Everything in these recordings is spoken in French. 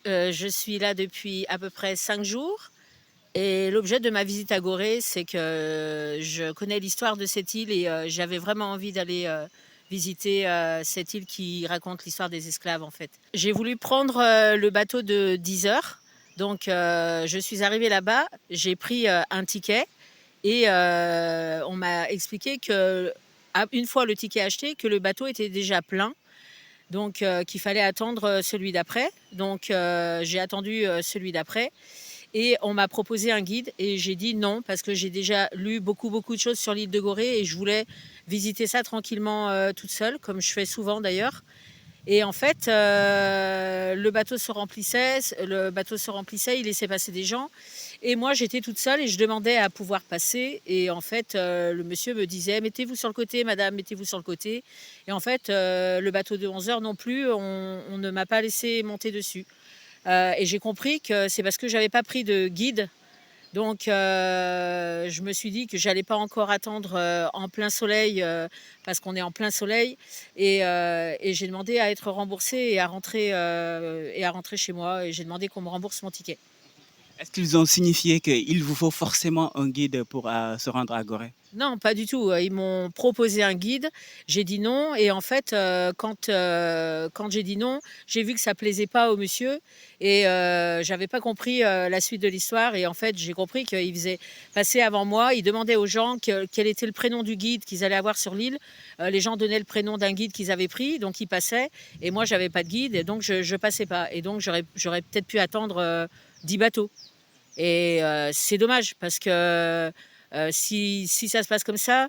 Je suis là depuis à peu près 5 jours et l'objet de ma visite à Gorée, c'est que je connais l'histoire de cette île et j'avais vraiment envie d'aller, visiter, cette île qui raconte l'histoire des esclaves, en fait. J'ai voulu prendre, le bateau de 10 heures, donc je suis arrivée là-bas, j'ai pris, un ticket et on m'a expliqué que, une fois le ticket acheté, que le bateau était déjà plein, donc qu'il fallait attendre celui d'après. Donc j'ai attendu celui d'après et on m'a proposé un guide et j'ai dit non parce que j'ai déjà lu beaucoup de choses sur l'île de Gorée et je voulais visiter ça tranquillement toute seule, comme je fais souvent d'ailleurs. Et en fait, le bateau se remplissait, il laissait passer des gens. Et moi, j'étais toute seule et je demandais à pouvoir passer. Et en fait, le monsieur me disait, mettez-vous sur le côté, madame, mettez-vous sur le côté. Et en fait, le bateau de 11 heures non plus, on ne m'a pas laissé monter dessus. Et j'ai compris que c'est parce que j'avais pas pris de guide. Donc, je me suis dit que j'allais pas encore attendre en plein soleil, parce qu'on est en plein soleil. Et j'ai demandé à être remboursée et à rentrer chez moi. Et j'ai demandé qu'on me rembourse mon ticket. Est-ce qu'ils ont signifié qu'il vous faut forcément un guide pour se rendre à Gorée? Non, pas du tout. Ils m'ont proposé un guide. J'ai dit non. Et en fait, quand j'ai dit non, j'ai vu que ça plaisait pas au monsieur. Et j'avais pas compris la suite de l'histoire. Et en fait, j'ai compris qu'il faisait passer avant moi. Il demandait aux gens quel était le prénom du guide qu'ils allaient avoir sur l'île. Les gens donnaient le prénom d'un guide qu'ils avaient pris. Donc, ils passaient. Et moi, j'avais pas de guide. Et donc, je passais pas. Et donc, j'aurais peut-être pu attendre 10 bateaux. Et c'est dommage parce que si ça se passe comme ça,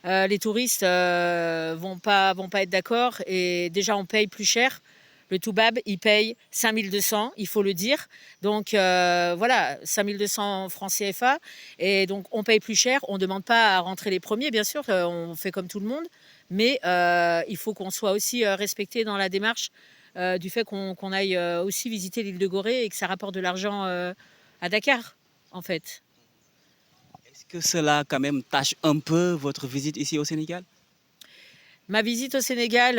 les touristes vont pas être d'accord. Et déjà, on paye plus cher. Le Toubab, il paye 5200, il faut le dire. Donc voilà, 5200 francs CFA. Et donc, on paye plus cher. On ne demande pas à rentrer les premiers, bien sûr. On fait comme tout le monde. Mais il faut qu'on soit aussi respecté dans la démarche du fait qu'on aille aussi visiter l'île de Gorée et que ça rapporte de l'argent à Dakar, en fait. Est-ce que cela quand même tâche un peu votre visite ici au Sénégal? Ma visite au Sénégal,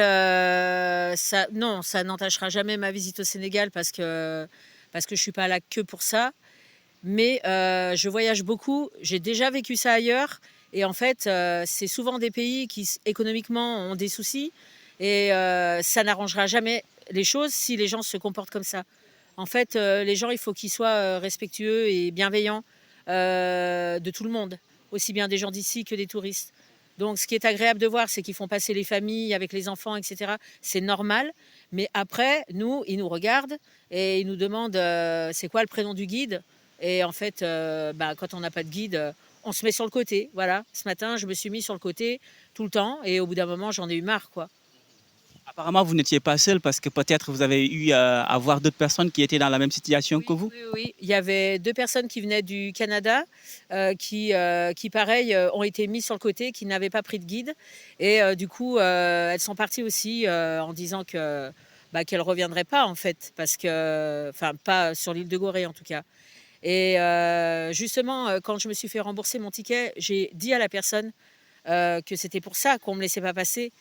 non, ça n'entachera jamais ma visite au Sénégal parce que je suis pas là que pour ça. Mais je voyage beaucoup, j'ai déjà vécu ça ailleurs. Et en fait, c'est souvent des pays qui économiquement ont des soucis. Et ça n'arrangera jamais les choses si les gens se comportent comme ça. En fait, les gens, il faut qu'ils soient respectueux et bienveillants de tout le monde, aussi bien des gens d'ici que des touristes. Donc, ce qui est agréable de voir, c'est qu'ils font passer les familles avec les enfants, etc. C'est normal. Mais après, nous, ils nous regardent et ils nous demandent c'est quoi le prénom du guide. Et en fait, quand on n'a pas de guide, on se met sur le côté. Voilà. Ce matin, je me suis mis sur le côté tout le temps. Et au bout d'un moment, j'en ai eu marre, quoi. Apparemment, vous n'étiez pas seul parce que peut-être vous avez eu à voir d'autres personnes qui étaient dans la même situation que Oui, vous. oui, oui. Il y avait 2 personnes qui venaient du Canada, qui pareil, ont été mis sur le côté, qui n'avaient pas pris de guide. Et du coup, elles sont parties aussi, en disant qu'elles reviendraient pas, en fait, parce que enfin, pas sur l'île de Gorée, en tout cas. Et justement, quand je me suis fait rembourser mon ticket, j'ai dit à la personne, que c'était pour ça qu'on me laissait pas passer.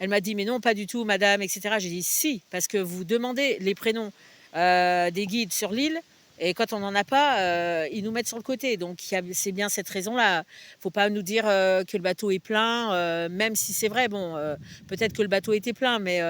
Elle m'a dit: «Mais non, pas du tout madame» et cetera. J'ai dit: «Si, parce que vous demandez les prénoms, des guides sur l'île et quand on n'en a pas, ils nous mettent sur le côté». Donc il y a c'est bien cette raison-là. Faut pas nous dire, que le bateau est plein, même si c'est vrai, bon, peut-être que le bateau était plein, mais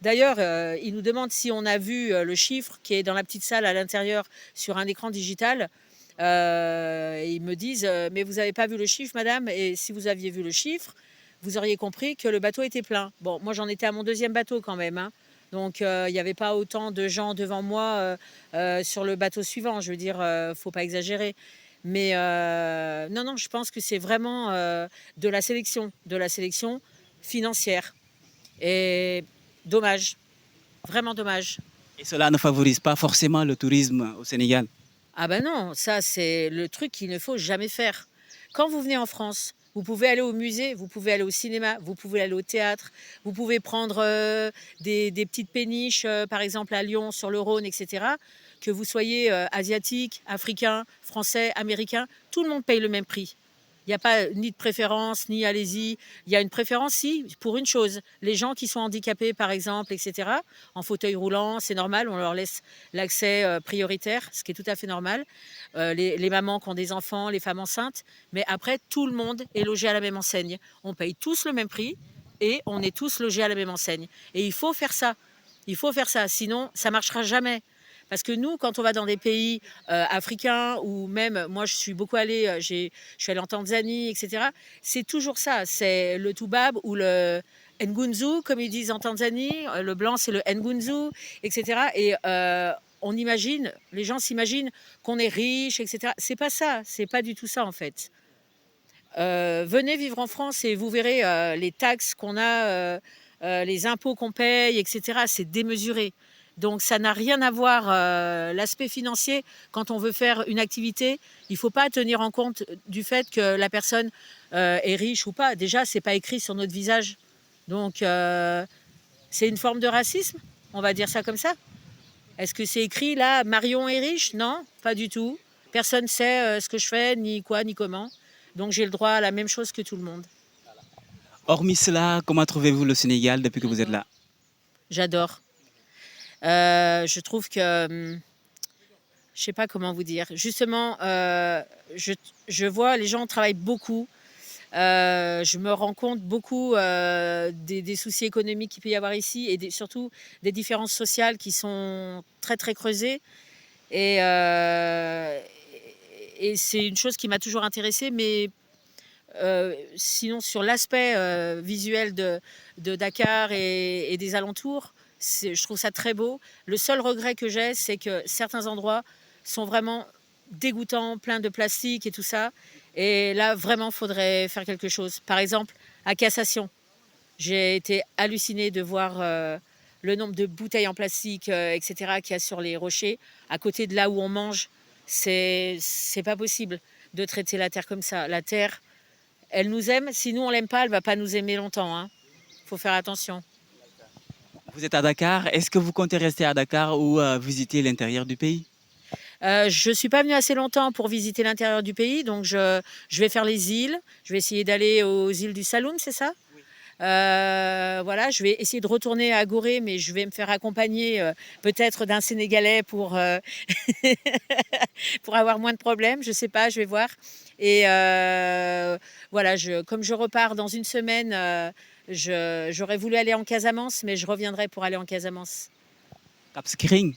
d'ailleurs, ils nous demandent si on a vu, le chiffre qui est dans la petite salle à l'intérieur sur un écran digital. Ils me disent, «Mais vous n'avez pas vu le chiffre madame? Et si vous aviez vu le chiffre, vous auriez compris que le bateau était plein». Bon, moi j'en étais à mon deuxième bateau quand même, hein. Donc il n'y avait pas autant de gens devant moi, sur le bateau suivant. Je veux dire, faut pas exagérer. Mais non, non, je pense que c'est vraiment, de la sélection financière et dommage, vraiment dommage. Et cela ne favorise pas forcément le tourisme au Sénégal. Ah ben non, ça c'est le truc qu'il ne faut jamais faire. Quand vous venez en France, vous pouvez aller au musée, vous pouvez aller au cinéma, vous pouvez aller au théâtre, vous pouvez prendre des petites péniches, par exemple à Lyon, sur le Rhône, etc. Que vous soyez asiatique, africain, français, américain, tout le monde paye le même prix. Il n'y a pas ni de préférence, ni allez-y. Il y a une préférence, si, pour une chose. Les gens qui sont handicapés, par exemple, etc., en fauteuil roulant, c'est normal, on leur laisse l'accès prioritaire, ce qui est tout à fait normal. Les mamans qui ont des enfants, les femmes enceintes. Mais après, tout le monde est logé à la même enseigne. On paye tous le même prix et on est tous logés à la même enseigne. Et il faut faire ça. Il faut faire ça, sinon ça ne marchera jamais. Parce que nous, quand on va dans des pays africains ou même, moi je suis beaucoup allée, je suis allée en Tanzanie, etc. C'est toujours ça, c'est le toubab ou le ngunzu, comme ils disent en Tanzanie. Le blanc, c'est le ngunzu, etc. Et on imagine, les gens s'imaginent qu'on est riche, etc. C'est pas ça, c'est pas du tout ça en fait. Venez vivre en France et vous verrez les taxes qu'on a, les impôts qu'on paye, etc. C'est démesuré. Donc ça n'a rien à voir, l'aspect financier, quand on veut faire une activité, il ne faut pas tenir en compte du fait que la personne est riche ou pas. Déjà, ce n'est pas écrit sur notre visage. Donc c'est une forme de racisme, on va dire ça comme ça. Est-ce que c'est écrit là, Marion est riche? Non, pas du tout. Personne ne sait ce que je fais, ni quoi, ni comment. Donc j'ai le droit à la même chose que tout le monde. Hormis cela, comment trouvez-vous le Sénégal depuis que vous êtes là? J'adore. Je trouve que, je sais pas comment vous dire. Justement, je vois les gens travaillent beaucoup. Je me rends compte beaucoup des soucis économiques qu'il peut y avoir ici et surtout des différences sociales qui sont très très creusées. Et c'est une chose qui m'a toujours intéressée, mais sinon sur l'aspect visuel de Dakar et des alentours, je trouve ça très beau. Le seul regret que j'ai, c'est que certains endroits sont vraiment dégoûtants, pleins de plastique et tout ça. Et là, vraiment, faudrait faire quelque chose. Par exemple, à Cassation, j'ai été hallucinée de voir le nombre de bouteilles en plastique, etc., qu'il y a sur les rochers, à côté de là où on mange. C'est pas possible de traiter la terre comme ça. La terre, elle nous aime. Si nous, on l'aime pas, elle va pas nous aimer longtemps, hein. Faut faire attention. Vous êtes à Dakar. Est-ce que vous comptez rester à Dakar ou visiter l'intérieur du pays? Je suis pas venue assez longtemps pour visiter l'intérieur du pays, donc je vais faire les îles. Je vais essayer d'aller aux îles du Saloum, c'est ça? Voilà, je vais essayer de retourner à Gorée, mais je vais me faire accompagner peut-être d'un Sénégalais pour, pour avoir moins de problèmes. Je sais pas, je vais voir. Et voilà, comme je repars dans une semaine, j'aurais voulu aller en Casamance, mais je reviendrai pour aller en Casamance. Cap Skirring,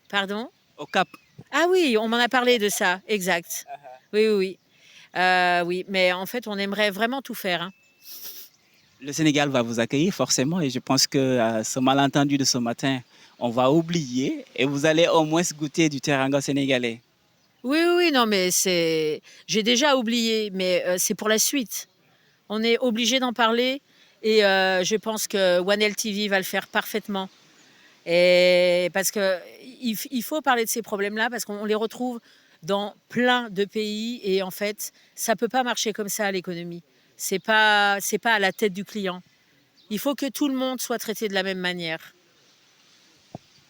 Pardon? au Cap. Ah oui, on m'en a parlé de ça, exact. Oui, oui, oui. Oui, mais en fait, on aimerait vraiment tout faire, hein. Le Sénégal va vous accueillir forcément et je pense que ce malentendu de ce matin, on va oublier et vous allez au moins goûter du teranga sénégalais. Oui, oui, oui, non, mais j'ai déjà oublié, mais c'est pour la suite. On est obligé d'en parler et je pense que One LTV va le faire parfaitement. Et parce que il faut parler de ces problèmes-là parce qu'on les retrouve dans plein de pays et en fait, ça peut pas marcher comme ça à l'économie. C'est pas à la tête du client. Il faut que tout le monde soit traité de la même manière.